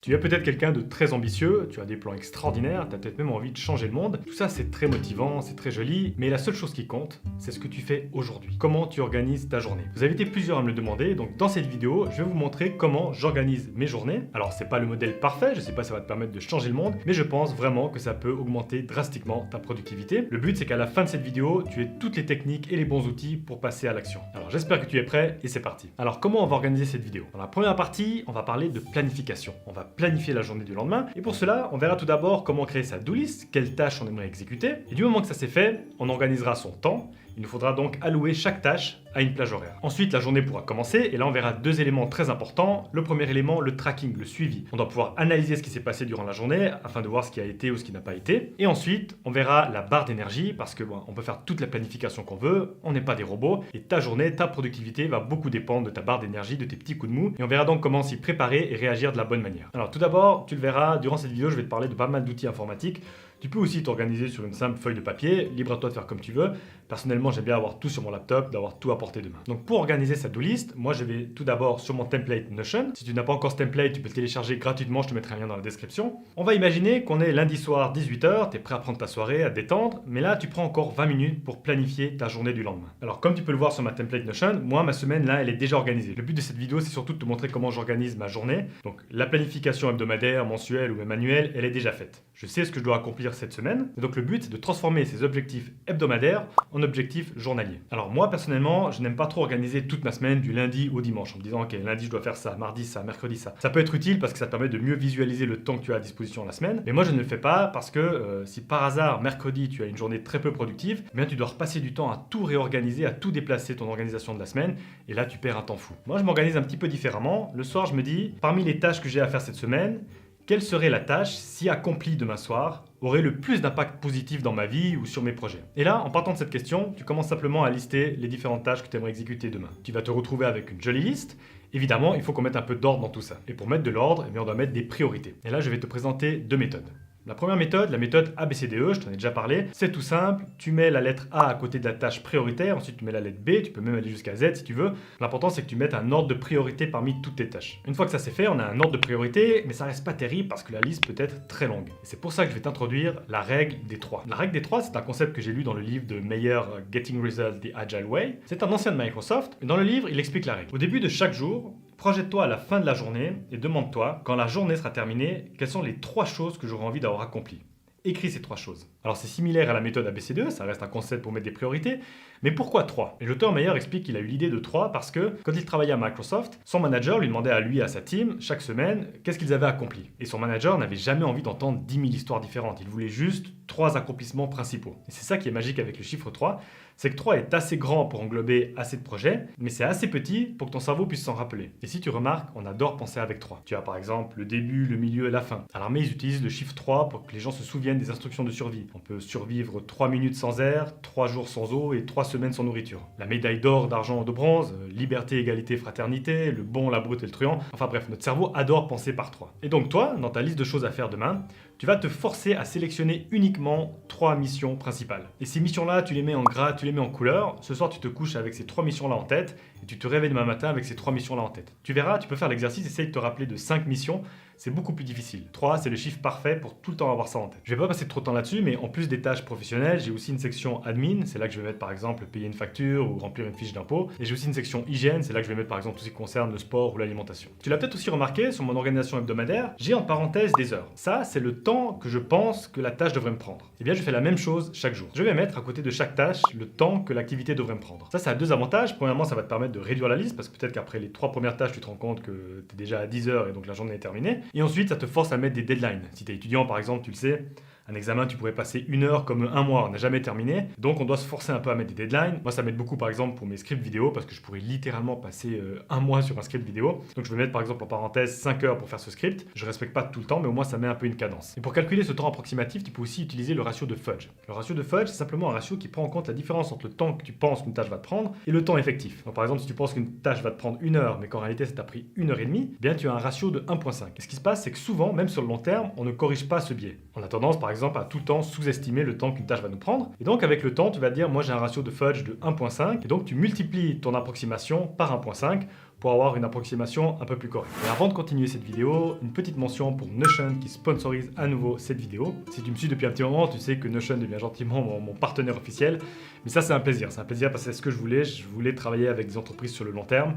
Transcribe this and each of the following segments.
Tu es peut-être quelqu'un de très ambitieux, tu as des plans extraordinaires, tu as peut-être même envie de changer le monde. Tout ça, c'est très motivant, c'est très joli, mais la seule chose qui compte, c'est ce que tu fais aujourd'hui. Comment tu organises ta journée. Vous avez été plusieurs à me le demander, donc dans cette vidéo, je vais vous montrer comment j'organise mes journées. Alors, c'est pas le modèle parfait, je sais pas si ça va te permettre de changer le monde, mais je pense vraiment que ça peut augmenter drastiquement ta productivité. Le but, c'est qu'à la fin de cette vidéo, tu aies toutes les techniques et les bons outils pour passer à l'action. Alors, j'espère que tu es prêt et c'est parti. Alors, comment on va organiser cette vidéo? Dans la première partie, on va parler de planification. On va planifier la journée du lendemain. Et pour cela, on verra tout d'abord comment créer sa do list, quelles tâches on aimerait exécuter. Et du moment que ça c'est fait, on organisera son temps. Il nous faudra donc allouer chaque tâche à une plage horaire. Ensuite, la journée pourra commencer et là on verra deux éléments très importants. Le premier élément, le tracking, le suivi. On doit pouvoir analyser ce qui s'est passé durant la journée afin de voir ce qui a été ou ce qui n'a pas été. Et ensuite, on verra la barre d'énergie parce que on peut faire toute la planification qu'on veut, on n'est pas des robots et ta journée, ta productivité va beaucoup dépendre de ta barre d'énergie, de tes petits coups de mou et on verra donc comment s'y préparer et réagir de la bonne manière. Alors tout d'abord, tu le verras, durant cette vidéo, je vais te parler de pas mal d'outils informatiques. Tu peux aussi t'organiser sur une simple feuille de papier, libre à toi de faire comme tu veux. Personnellement, j'aime bien avoir tout sur mon laptop, d'avoir tout à portée de main. Donc pour organiser sa do list, moi je vais tout d'abord sur mon template Notion. Si tu n'as pas encore ce template, tu peux le télécharger gratuitement, je te mettrai un lien dans la description. On va imaginer qu'on est lundi soir 18h, tu es prêt à prendre ta soirée, à te détendre, mais là tu prends encore 20 minutes pour planifier ta journée du lendemain. Alors comme tu peux le voir sur ma template Notion, moi ma semaine là elle est déjà organisée. Le but de cette vidéo c'est surtout de te montrer comment j'organise ma journée. Donc la planification hebdomadaire, mensuelle ou même annuelle, elle est déjà faite. Je sais ce que je dois accomplir cette semaine. Et donc le but c'est de transformer ces objectifs hebdomadaires en objectifs journaliers. Alors moi personnellement, je n'aime pas trop organiser toute ma semaine du lundi au dimanche en me disant ok lundi je dois faire ça, mardi ça, mercredi ça. Ça peut être utile parce que ça te permet de mieux visualiser le temps que tu as à disposition la semaine. Mais moi je ne le fais pas parce que si par hasard mercredi tu as une journée très peu productive, eh bien tu dois repasser du temps à tout réorganiser, à tout déplacer ton organisation de la semaine et là tu perds un temps fou. Moi je m'organise un petit peu différemment. Le soir je me dis parmi les tâches que j'ai à faire cette semaine, quelle serait la tâche, si accomplie demain soir, aurait le plus d'impact positif dans ma vie ou sur mes projets? Et là, en partant de cette question, tu commences simplement à lister les différentes tâches que tu aimerais exécuter demain. Tu vas te retrouver avec une jolie liste. Évidemment, il faut qu'on mette un peu d'ordre dans tout ça. Et pour mettre de l'ordre, on doit mettre des priorités. Et là, je vais te présenter deux méthodes. La première méthode, la méthode ABCDE, je t'en ai déjà parlé, c'est tout simple, tu mets la lettre A à côté de la tâche prioritaire, ensuite tu mets la lettre B, tu peux même aller jusqu'à Z si tu veux. L'important c'est que tu mettes un ordre de priorité parmi toutes tes tâches. Une fois que ça c'est fait, on a un ordre de priorité, mais ça reste pas terrible parce que la liste peut être très longue. Et c'est pour ça que je vais t'introduire la règle des 3. La règle des 3, c'est un concept que j'ai lu dans le livre de Meyer, Getting Results the Agile Way. C'est un ancien de Microsoft, et dans le livre, il explique la règle. Au début de chaque jour, projette-toi à la fin de la journée et demande-toi, quand la journée sera terminée, quelles sont les 3 choses que j'aurai envie d'avoir accomplies. Écris ces 3 choses. Alors c'est similaire à la méthode ABCDE, ça reste un concept pour mettre des priorités, mais pourquoi 3? Et l'auteur Meyer explique qu'il a eu l'idée de 3 parce que quand il travaillait à Microsoft, son manager lui demandait à lui et à sa team, chaque semaine, qu'est-ce qu'ils avaient accompli. Et son manager n'avait jamais envie d'entendre 10 000 histoires différentes, il voulait juste 3 accomplissements principaux. Et c'est ça qui est magique avec le chiffre 3, c'est que 3 est assez grand pour englober assez de projets, mais c'est assez petit pour que ton cerveau puisse s'en rappeler. Et si tu remarques, on adore penser avec 3. Tu as par exemple le début, le milieu et la fin. À l'armée, ils utilisent le chiffre 3 pour que les gens se souviennent des instructions de survie. On peut survivre 3 minutes sans air, 3 jours sans eau et 3 semaines sans nourriture. La médaille d'or, d'argent ou de bronze, liberté, égalité, fraternité, le bon, la brute et le truand. Enfin bref, notre cerveau adore penser par 3. Et donc toi, dans ta liste de choses à faire demain, tu vas te forcer à sélectionner uniquement 3 missions principales. Et ces missions-là, tu les mets en gras, tu les mets en couleur. Ce soir, tu te couches avec ces 3 missions-là en tête et tu te réveilles demain matin avec ces 3 missions-là en tête. Tu verras, tu peux faire l'exercice, essaye de te rappeler de 5 missions. C'est beaucoup plus difficile. 3, c'est le chiffre parfait pour tout le temps avoir ça en tête. Je vais pas passer trop de temps là-dessus, mais en plus des tâches professionnelles, j'ai aussi une section admin. C'est là que je vais mettre par exemple payer une facture ou remplir une fiche d'impôt. Et j'ai aussi une section hygiène. C'est là que je vais mettre par exemple tout ce qui concerne le sport ou l'alimentation. Tu l'as peut-être aussi remarqué sur mon organisation hebdomadaire, j'ai en parenthèse des heures. Ça, c'est le temps que je pense que la tâche devrait me prendre. Et bien, je fais la même chose chaque jour. Je vais mettre à côté de chaque tâche le temps que l'activité devrait me prendre. Ça a deux avantages. Premièrement, ça va te permettre de réduire la liste parce que peut-être qu'après les 3 premières tâches, tu te rends compte que tu es déjà à 10 heures et donc la journée est terminée. Et ensuite, ça te force à mettre des deadlines. Si tu es étudiant par exemple, tu le sais, un examen, tu pourrais passer 1 heure comme 1 mois, on n'a jamais terminé. Donc on doit se forcer un peu à mettre des deadlines. Moi ça m'aide beaucoup par exemple pour mes scripts vidéo parce que je pourrais littéralement passer 1 mois sur un script vidéo. Donc je vais mettre par exemple en parenthèse 5 heures pour faire ce script. Je respecte pas tout le temps mais au moins ça met un peu une cadence. Et pour calculer ce temps approximatif, tu peux aussi utiliser le ratio de Fudge. Le ratio de Fudge, c'est simplement un ratio qui prend en compte la différence entre le temps que tu penses qu'une tâche va te prendre et le temps effectif. Donc par exemple si tu penses qu'une tâche va te prendre 1 heure mais qu'en réalité ça t'a pris 1 heure et demie, eh bien tu as un ratio de 1.5. Et ce qui se passe c'est que souvent, même sur le long terme, on ne corrige pas ce biais. On a tendance par exemple à tout le temps sous-estimer le temps qu'une tâche va nous prendre. Et donc avec le temps, tu vas te dire, moi j'ai un ratio de Fudge de 1.5, et donc tu multiplies ton approximation par 1.5 pour avoir une approximation un peu plus correcte. Et avant de continuer cette vidéo, une petite mention pour Notion qui sponsorise à nouveau cette vidéo. Si tu me suis depuis un petit moment, tu sais que Notion devient gentiment mon partenaire officiel. Mais ça, c'est un plaisir parce que c'est ce que je voulais travailler avec des entreprises sur le long terme.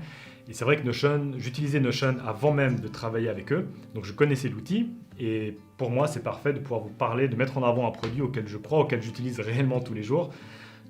Et c'est vrai que Notion, j'utilisais Notion avant même de travailler avec eux, donc je connaissais l'outil. Et pour moi, c'est parfait de pouvoir vous parler, de mettre en avant un produit auquel je crois, auquel j'utilise réellement tous les jours.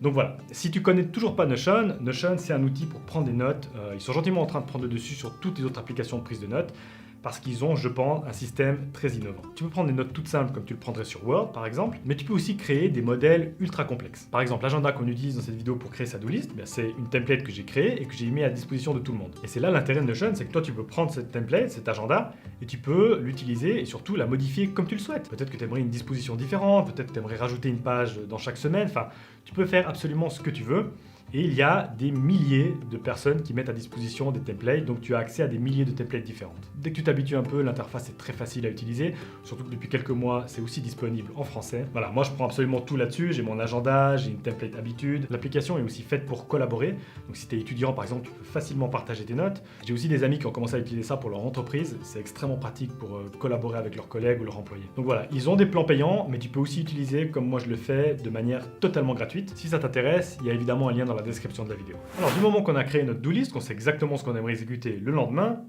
Donc voilà, si tu connais toujours pas Notion, c'est un outil pour prendre des notes. Ils sont gentiment en train de prendre le dessus sur toutes les autres applications de prise de notes parce qu'ils ont, je pense, un système très innovant. Tu peux prendre des notes toutes simples comme tu le prendrais sur Word par exemple, mais tu peux aussi créer des modèles ultra complexes. Par exemple, l'agenda qu'on utilise dans cette vidéo pour créer sa to-list, c'est une template que j'ai créée et que j'ai mis à disposition de tout le monde. Et c'est là l'intérêt de Notion, c'est que toi tu peux prendre cette template, cet agenda, et tu peux l'utiliser et surtout la modifier comme tu le souhaites. Peut-être que tu aimerais une disposition différente, peut-être que tu aimerais rajouter une page dans chaque semaine, enfin, tu peux faire absolument ce que tu veux. Et il y a des milliers de personnes qui mettent à disposition des templates, donc tu as accès à des milliers de templates différentes. Dès que tu t'habitues un peu, l'interface est très facile à utiliser, surtout que depuis quelques mois, c'est aussi disponible en français. Voilà, moi je prends absolument tout là-dessus, j'ai mon agenda, j'ai une template habitude. L'application est aussi faite pour collaborer, donc si tu es étudiant par exemple, tu peux facilement partager tes notes. J'ai aussi des amis qui ont commencé à utiliser ça pour leur entreprise, c'est extrêmement pratique pour collaborer avec leurs collègues ou leurs employés. Donc voilà, ils ont des plans payants, mais tu peux aussi utiliser, comme moi je le fais, de manière totalement gratuite. Si ça t'intéresse, il y a évidemment un lien dans la description de la vidéo. Alors du moment qu'on a créé notre do-list, qu'on sait exactement ce qu'on aimerait exécuter le lendemain,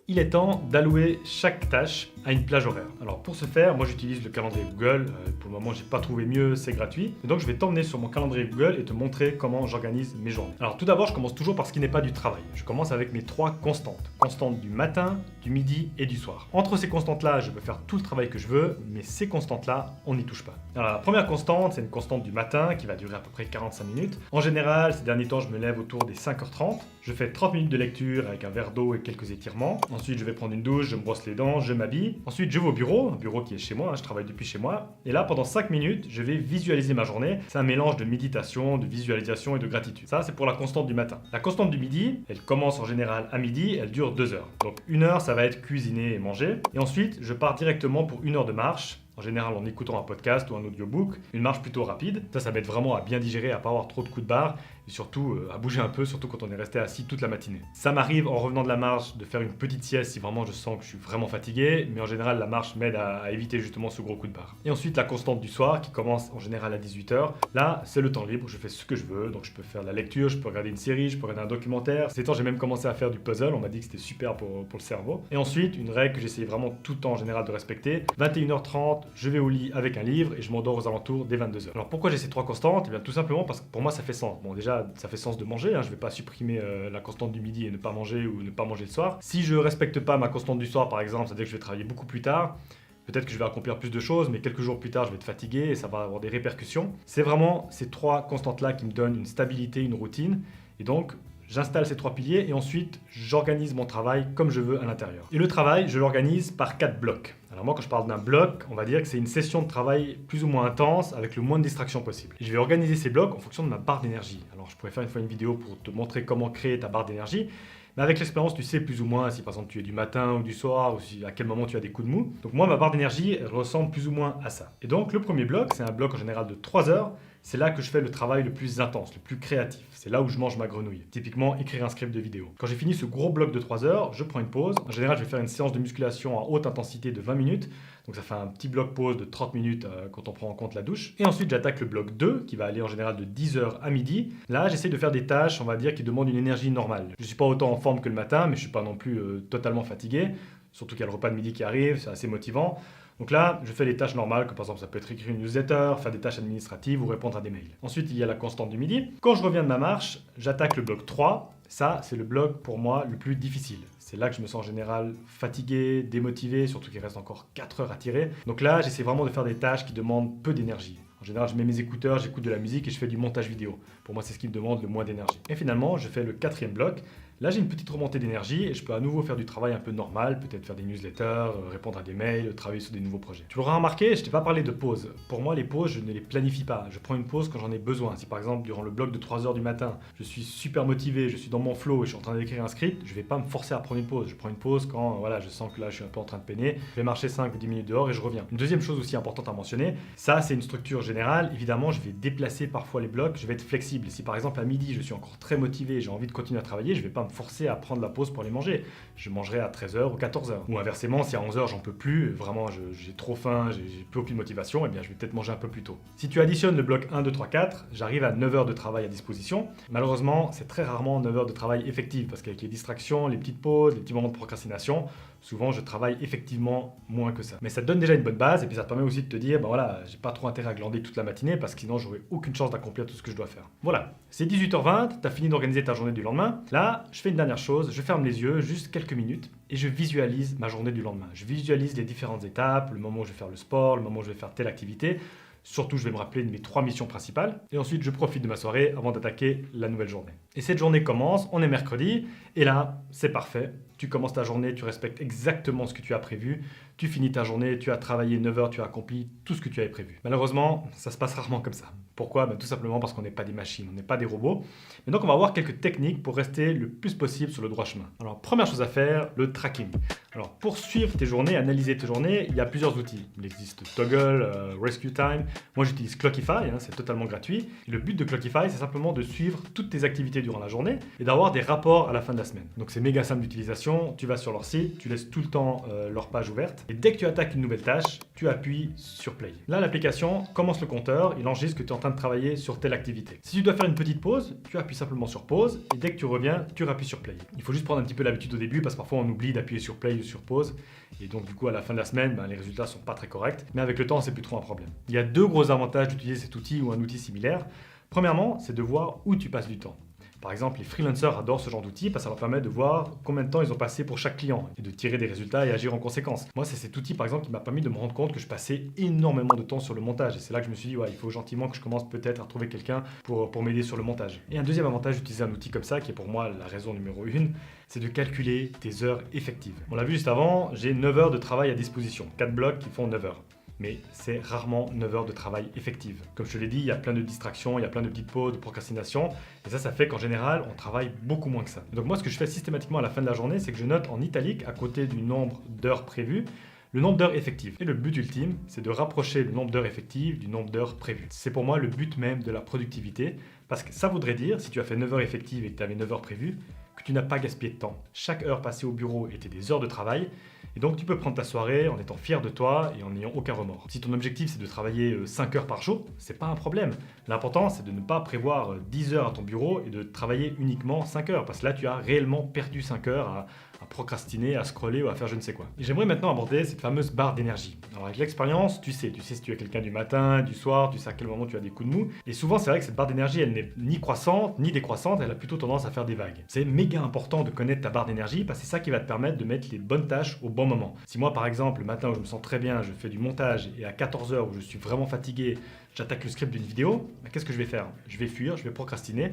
il est temps d'allouer chaque tâche à une plage horaire. Alors pour ce faire, moi j'utilise le calendrier Google. Pour le moment, j'ai pas trouvé mieux, c'est gratuit. Et donc je vais t'emmener sur mon calendrier Google et te montrer comment j'organise mes journées. Alors tout d'abord, je commence toujours par ce qui n'est pas du travail. Je commence avec mes 3 constantes. Constantes du matin, du midi et du soir. Entre ces constantes-là, je peux faire tout le travail que je veux, mais ces constantes-là, on n'y touche pas. Alors la première constante, c'est une constante du matin qui va durer à peu près 45 minutes. En général, ces derniers temps, je me lève autour des 5h30. Je fais 30 minutes de lecture avec un verre d'eau et quelques étirements. Ensuite, je vais prendre une douche, je me brosse les dents, je m'habille. Ensuite, je vais au bureau, un bureau qui est chez moi, je travaille depuis chez moi. Et là, pendant 5 minutes, je vais visualiser ma journée. C'est un mélange de méditation, de visualisation et de gratitude. Ça, c'est pour la constante du matin. La constante du midi, elle commence en général à midi, elle dure 2 heures. Donc 1 heure, ça va être cuisiner et manger. Et ensuite, je pars directement pour 1 heure de marche. En général, en écoutant un podcast ou un audiobook, une marche plutôt rapide. Ça m'aide vraiment à bien digérer, à pas avoir trop de coups de barre et surtout à bouger un peu, surtout quand on est resté assis toute la matinée. Ça m'arrive en revenant de la marche de faire une petite sieste si vraiment je sens que je suis vraiment fatigué, mais en général, la marche m'aide à éviter justement ce gros coup de barre. Et ensuite, la constante du soir qui commence en général à 18h. Là, c'est le temps libre, je fais ce que je veux, donc je peux faire de la lecture, je peux regarder une série, je peux regarder un documentaire. Ces temps, j'ai même commencé à faire du puzzle, on m'a dit que c'était super pour le cerveau. Et ensuite, une règle que j'essaye vraiment tout le temps en général de respecter, 21h30, je vais au lit avec un livre et je m'endors aux alentours des 22h. Alors pourquoi j'ai ces 3 constantes? Eh bien tout simplement parce que pour moi ça fait sens. Bon déjà ça fait sens de manger, je vais pas supprimer la constante du midi et ne pas manger ou ne pas manger le soir. Si je respecte pas ma constante du soir par exemple, c'est-à-dire que je vais travailler beaucoup plus tard, peut-être que je vais accomplir plus de choses, mais quelques jours plus tard, je vais être fatigué et ça va avoir des répercussions. C'est vraiment ces 3 constantes-là qui me donnent une stabilité, une routine. Et donc, j'installe ces 3 piliers et ensuite, j'organise mon travail comme je veux à l'intérieur. Et le travail, je l'organise par 4 blocs. Alors moi, quand je parle d'un bloc, on va dire que c'est une session de travail plus ou moins intense avec le moins de distractions possible. Et je vais organiser ces blocs en fonction de ma barre d'énergie. Alors je pourrais faire une fois une vidéo pour te montrer comment créer ta barre d'énergie. Mais avec l'expérience, tu sais plus ou moins si par exemple tu es du matin ou du soir ou à quel moment tu as des coups de mou. Donc moi, ma barre d'énergie, elle ressemble plus ou moins à ça. Et donc le premier bloc, c'est un bloc en général de 3 heures. C'est là que je fais le travail le plus intense, le plus créatif. C'est là où je mange ma grenouille. Typiquement, écrire un script de vidéo. Quand j'ai fini ce gros bloc de 3 heures, je prends une pause. En général, je vais faire une séance de musculation à haute intensité de 20 minutes. Donc ça fait un petit bloc pause de 30 minutes quand on prend en compte la douche. Et ensuite, j'attaque le bloc 2 qui va aller en général de 10h à midi. Là, j'essaie de faire des tâches, on va dire, qui demandent une énergie normale. Je ne suis pas autant en forme que le matin, mais je ne suis pas non plus totalement fatigué. Surtout qu'il y a le repas de midi qui arrive, c'est assez motivant. Donc là, je fais les tâches normales, comme par exemple ça peut être écrire une newsletter, faire des tâches administratives ou répondre à des mails. Ensuite, il y a la constante du midi. Quand je reviens de ma marche, j'attaque le bloc 3. Ça, c'est le bloc pour moi le plus difficile. C'est là que je me sens en général fatigué, démotivé, surtout qu'il reste encore 4 heures à tirer. Donc là, j'essaie vraiment de faire des tâches qui demandent peu d'énergie. En général, je mets mes écouteurs, j'écoute de la musique et je fais du montage vidéo. Pour moi, c'est ce qui me demande le moins d'énergie. Et finalement, je fais le 4e bloc. Là, j'ai une petite remontée d'énergie et je peux à nouveau faire du travail un peu normal, peut-être faire des newsletters, répondre à des mails, travailler sur des nouveaux projets. Tu l'auras remarqué, je t'ai pas parlé de pause. Pour moi, les pauses, je ne les planifie pas. Je prends une pause quand j'en ai besoin. Si par exemple, durant le bloc de 3 heures du matin, je suis super motivé, je suis dans mon flow et je suis en train d'écrire un script, je vais pas me forcer à prendre une pause. Je prends une pause quand voilà, je sens que là, je suis un peu en train de peiner. Je vais marcher 5 ou 10 minutes dehors et je reviens. Une deuxième chose aussi importante à mentionner, ça, c'est une structure générale. Évidemment, je vais déplacer parfois les blocs, je vais être flexible. Si par exemple, à midi, je suis encore très motivé, j'ai envie de continuer à travailler, je vais pas me me forcer à prendre la pause pour aller manger. Je mangerai à 13h ou 14h. Ou inversement, si à 11h j'en peux plus, vraiment j'ai trop faim, j'ai plus aucune motivation, eh bien je vais peut-être manger un peu plus tôt. Si tu additionnes le bloc 1, 2, 3, 4, j'arrive à 9 heures de travail à disposition. Malheureusement, c'est très rarement 9 heures de travail effective parce qu'avec les distractions, les petites pauses, les petits moments de procrastination, souvent je travaille effectivement moins que ça. Mais ça te donne déjà une bonne base et puis ça te permet aussi de te dire, ben voilà, j'ai pas trop intérêt à glander toute la matinée parce que sinon j'aurai aucune chance d'accomplir tout ce que je dois faire. Voilà, c'est 18h20, tu as fini d'organiser ta journée du lendemain. Là, je fais une dernière chose, je ferme les yeux juste quelques minutes et je visualise ma journée du lendemain. Je visualise les différentes étapes, le moment où je vais faire le sport, le moment où je vais faire telle activité. Surtout, je vais me rappeler de mes 3 missions principales. Et ensuite, je profite de ma soirée avant d'attaquer la nouvelle journée. Et cette journée commence, on est mercredi. Et là, c'est parfait. Tu commences ta journée, tu respectes exactement ce que tu as prévu. Tu finis ta journée, tu as travaillé 9 heures, tu as accompli tout ce que tu avais prévu. Malheureusement, ça se passe rarement comme ça. Pourquoi ? Tout simplement parce qu'on n'est pas des machines, on n'est pas des robots. Et donc, on va voir quelques techniques pour rester le plus possible sur le droit chemin. Alors, première chose à faire, le tracking. Alors, pour suivre tes journées, analyser tes journées, il y a plusieurs outils. Il existe Toggle, Rescue Time. Moi, j'utilise Clockify, c'est totalement gratuit. Et le but de Clockify, c'est simplement de suivre toutes tes activités durant la journée et d'avoir des rapports à la fin de la semaine. Donc, c'est méga simple d'utilisation. Tu vas sur leur site, tu laisses tout le temps leur page ouverte. Et dès que tu attaques une nouvelle tâche, tu appuies sur Play. Là, l'application commence le compteur, il enregistre que tu es en train de travailler sur telle activité. Si tu dois faire une petite pause, tu appuies simplement sur pause et dès que tu reviens, tu rappuies sur Play. Il faut juste prendre un petit peu l'habitude au début parce que parfois on oublie d'appuyer sur Play ou sur pause et donc du coup à la fin de la semaine, les résultats sont pas très corrects. Mais avec le temps, c'est plus trop un problème. Il y a 2 gros avantages d'utiliser cet outil ou un outil similaire. Premièrement, c'est de voir où tu passes du temps. Par exemple, les freelancers adorent ce genre d'outil parce que ça leur permet de voir combien de temps ils ont passé pour chaque client et de tirer des résultats et agir en conséquence. Moi, c'est cet outil par exemple qui m'a permis de me rendre compte que je passais énormément de temps sur le montage et c'est là que je me suis dit, ouais, il faut gentiment que je commence peut-être à trouver quelqu'un pour m'aider sur le montage. Et un deuxième avantage d'utiliser un outil comme ça, qui est pour moi la raison numéro 1, c'est de calculer tes heures effectives. On l'a vu juste avant, j'ai 9 heures de travail à disposition, 4 blocs qui font 9 heures. Mais c'est rarement 9 heures de travail effective. Comme je te l'ai dit, il y a plein de distractions, il y a plein de petites pauses, de procrastination, et ça fait qu'en général, on travaille beaucoup moins que ça. Donc moi, ce que je fais systématiquement à la fin de la journée, c'est que je note en italique, à côté du nombre d'heures prévues, le nombre d'heures effectives. Et le but ultime, c'est de rapprocher le nombre d'heures effectives du nombre d'heures prévues. C'est pour moi le but même de la productivité, parce que ça voudrait dire, si tu as fait 9 heures effectives et que tu avais 9 heures prévues, que tu n'as pas gaspillé de temps. Chaque heure passée au bureau était des heures de travail, et donc tu peux prendre ta soirée en étant fier de toi et en n'ayant aucun remords. Si ton objectif c'est de travailler 5 heures par jour, c'est pas un problème. L'important c'est de ne pas prévoir 10 heures à ton bureau et de travailler uniquement 5 heures, parce que là tu as réellement perdu 5 heures à procrastiner, à scroller ou à faire je ne sais quoi. Et j'aimerais maintenant aborder cette fameuse barre d'énergie. Alors avec l'expérience, tu sais si tu es quelqu'un du matin, du soir, tu sais à quel moment tu as des coups de mou. Et souvent c'est vrai que cette barre d'énergie, elle n'est ni croissante, ni décroissante, elle a plutôt tendance à faire des vagues. C'est méga important de connaître ta barre d'énergie parce que c'est ça qui va te permettre de mettre les bonnes tâches au bon moment. Si moi par exemple, le matin où je me sens très bien, je fais du montage et à 14h où je suis vraiment fatigué, j'attaque le script d'une vidéo, qu'est-ce que je vais faire ? Je vais fuir, je vais procrastiner.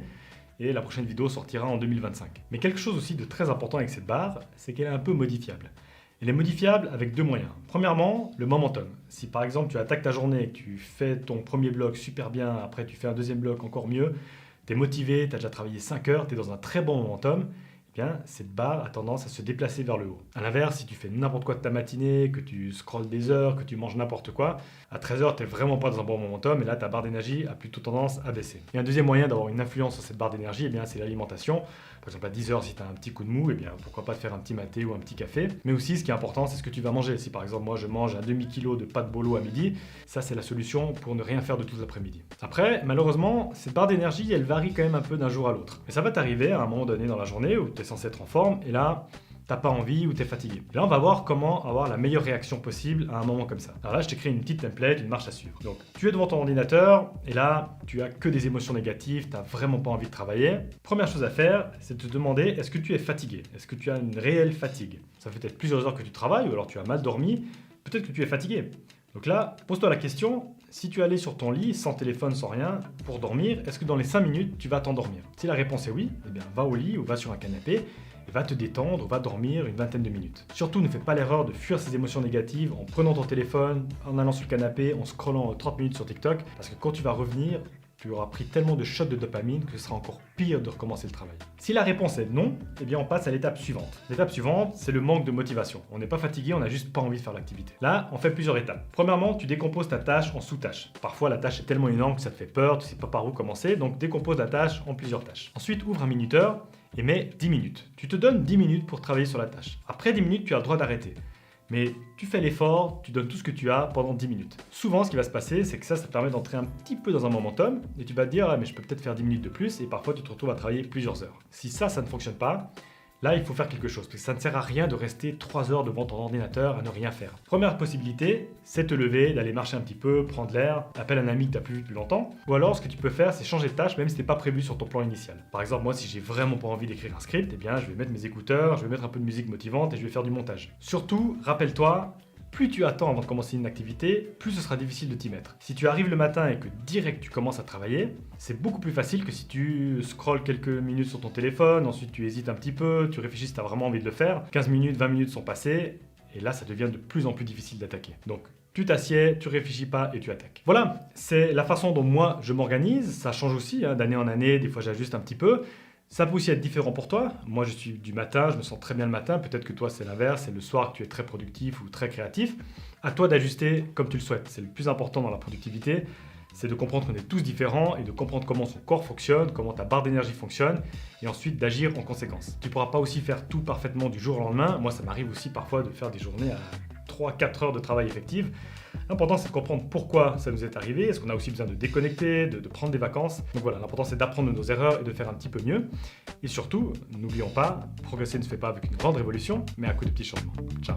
Et la prochaine vidéo sortira en 2025. Mais quelque chose aussi de très important avec cette barre, c'est qu'elle est un peu modifiable. Elle est modifiable avec 2 moyens. Premièrement, le momentum. Si par exemple tu attaques ta journée, que tu fais ton premier bloc super bien, après tu fais un deuxième bloc encore mieux, tu es motivé, tu as déjà travaillé 5 heures, tu es dans un très bon momentum, cette barre a tendance à se déplacer vers le haut. A l'inverse, si tu fais n'importe quoi de ta matinée, que tu scrolles des heures, que tu manges n'importe quoi, à 13h, tu n'es vraiment pas dans un bon momentum et là, ta barre d'énergie a plutôt tendance à baisser. Et un deuxième moyen d'avoir une influence sur cette barre d'énergie, c'est l'alimentation. Par exemple, à 10h, si tu as un petit coup de mou, pourquoi pas te faire un petit maté ou un petit café. Mais aussi, ce qui est important, c'est ce que tu vas manger. Si par exemple, moi, je mange un demi-kilo de pâtes bolo à midi, ça, c'est la solution pour ne rien faire de tout l'après-midi. Après, malheureusement, cette barre d'énergie, elle varie quand même un peu d'un jour à l'autre. Et ça va t'arriver à un moment donné dans la journée où tu es censé être en forme, et là, t'as pas envie ou t'es fatigué. Là, on va voir comment avoir la meilleure réaction possible à un moment comme ça. Alors là, je t'ai créé une petite template, une marche à suivre. Donc, tu es devant ton ordinateur et là, tu as que des émotions négatives, t'as vraiment pas envie de travailler. Première chose à faire, c'est de te demander, est-ce que tu es fatigué ? Est-ce que tu as une réelle fatigue ? Ça fait peut-être plusieurs heures que tu travailles ou alors tu as mal dormi, peut-être que tu es fatigué. Donc là, pose-toi la question, si tu allais sur ton lit, sans téléphone, sans rien, pour dormir, est-ce que dans les 5 minutes, tu vas t'endormir ? Si la réponse est oui, va au lit ou va sur un canapé, et va te détendre, va dormir une vingtaine de minutes. Surtout, ne fais pas l'erreur de fuir ces émotions négatives en prenant ton téléphone, en allant sur le canapé, en scrollant 30 minutes sur TikTok, parce que quand tu vas revenir, tu auras pris tellement de shots de dopamine que ce sera encore pire de recommencer le travail. Si la réponse est non, on passe à l'étape suivante. L'étape suivante, c'est le manque de motivation. On n'est pas fatigué, on n'a juste pas envie de faire l'activité. Là, on fait plusieurs étapes. Premièrement, tu décomposes ta tâche en sous-tâches. Parfois, la tâche est tellement énorme que ça te fait peur, tu ne sais pas par où commencer, donc décompose la tâche en plusieurs tâches. Ensuite, ouvre un minuteur et mets 10 minutes. Tu te donnes 10 minutes pour travailler sur la tâche. Après 10 minutes, tu as le droit d'arrêter. Mais tu fais l'effort, tu donnes tout ce que tu as pendant 10 minutes. Souvent, ce qui va se passer, c'est que ça te permet d'entrer un petit peu dans un momentum et tu vas te dire, ah, mais je peux peut-être faire 10 minutes de plus et parfois tu te retrouves à travailler plusieurs heures. Si ça ne fonctionne pas, là, il faut faire quelque chose, parce que ça ne sert à rien de rester 3 heures devant ton ordinateur à ne rien faire. Première possibilité, c'est te lever, d'aller marcher un petit peu, prendre l'air, appelle un ami que tu n'as plus vu depuis longtemps. Ou alors, ce que tu peux faire, c'est changer de tâche, même si ce n'est pas prévu sur ton plan initial. Par exemple, moi, si j'ai vraiment pas envie d'écrire un script, eh bien, je vais mettre mes écouteurs, je vais mettre un peu de musique motivante et je vais faire du montage. Surtout, rappelle-toi, plus tu attends avant de commencer une activité, plus ce sera difficile de t'y mettre. Si tu arrives le matin et que direct tu commences à travailler, c'est beaucoup plus facile que si tu scrolles quelques minutes sur ton téléphone, ensuite tu hésites un petit peu, tu réfléchis si tu as vraiment envie de le faire, 15 minutes, 20 minutes sont passées, et là ça devient de plus en plus difficile d'attaquer. Donc tu t'assieds, tu réfléchis pas et tu attaques. Voilà, c'est la façon dont moi je m'organise, ça change aussi d'année en année, des fois j'ajuste un petit peu. Ça peut aussi être différent pour toi. Moi, je suis du matin, je me sens très bien le matin. Peut-être que toi, c'est l'inverse, c'est le soir que tu es très productif ou très créatif. À toi d'ajuster comme tu le souhaites. C'est le plus important dans la productivité, c'est de comprendre qu'on est tous différents et de comprendre comment son corps fonctionne, comment ta barre d'énergie fonctionne, et ensuite d'agir en conséquence. Tu ne pourras pas aussi faire tout parfaitement du jour au lendemain. Moi, ça m'arrive aussi parfois de faire des journées à 3-4 heures de travail effectif. L'important, c'est de comprendre pourquoi ça nous est arrivé. Est-ce qu'on a aussi besoin de déconnecter, de prendre des vacances? Donc voilà, l'important, c'est d'apprendre de nos erreurs et de faire un petit peu mieux. Et surtout, n'oublions pas, progresser ne se fait pas avec une grande révolution, mais à coup de petits changements. Ciao.